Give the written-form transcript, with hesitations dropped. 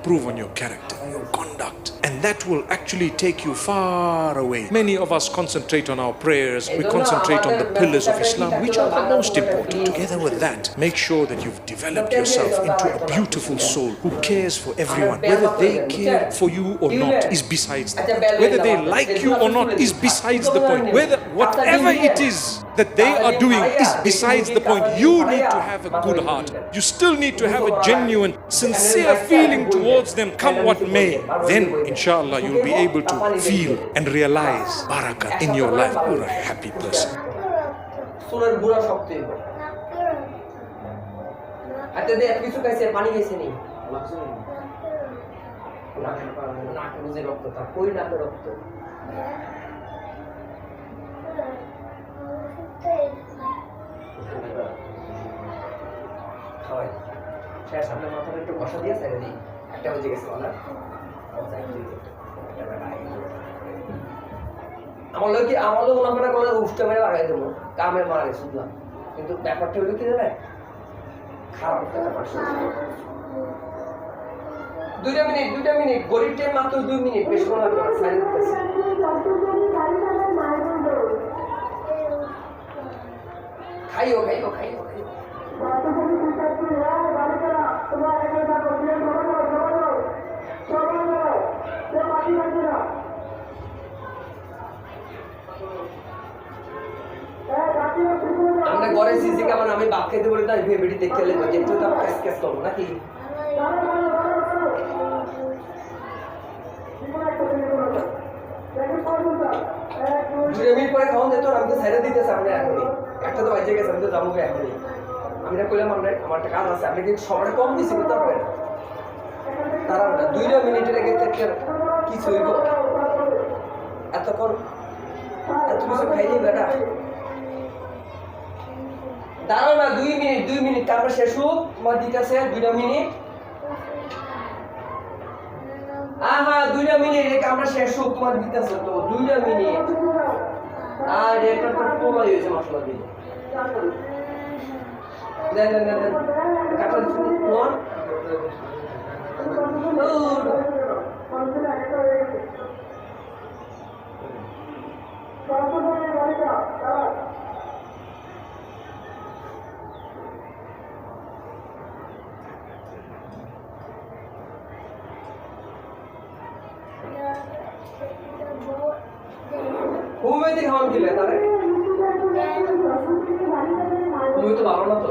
improve on your character, your conduct. And that will actually take you far away. Many of us concentrate on our prayers, we concentrate on the pillars of Islam, which are the most important. Together with that, make sure that you've developed yourself into a beautiful soul who cares for everyone. Whether they care for you or not is besides the point. Whether they like you or not is besides the point. Whatever it is that they are doing is besides the point. You need to have a good heart. You still need to have a genuine, sincere feeling towards them, come what may. Then, inshallah, you'll be able to feel and realize barakah in your life. You're a happy person. সামনে মাথাটা একটু বসা দিয়ে ছেড়ে দিই একটা বেজে গেছে বলা আমার লোক মনে করে উষ্টা মেরে লাগাই দেবো কামের মারা গেছে শুনলাম কিন্তু ব্যাপারটা হলো কি জানে খারাপ ব্যাপার 2 মিনিট গরিব টাইম মাত্র 2 মিনিট বেশ কোনো লাগবে খাইও আমরা ঘরে সিসি ক্যামেরা আমি বাপ খেতে বলি না ভিডিও দেখতে গেলে দেখতে তো ক্যাশ করবো নাকি পরে খাওয়ান যেত আমি তো সাইডে দিতে সামনে এখনই একটা তো বাজে গেছে আমি তো যাবো এখনই আমি না কইলাম আমরা আমার একটা কাজ আছে আপনি কিন্তু সবার কম দিছি কিন্তু তারপরে তারা 2 মিনিটের আগে কিছু হইব এতক্ষণ এত কিছু খাইনি বেটা দাঁড়াও না 2 মিনিট তারপর শেষ হোক তোমার দিতেছে 2 মিনিট আহা 2 মিনিট আমরা শেষ হোক তোমার দিতেছে তো 2 মিনিট আর এটা তো পোলা হয়েছে মশলা দিয়ে দেন কাটা নোন ঘুমে দিয়ে খাওয়ান দিলে তারে তুমি তো ভালো না তো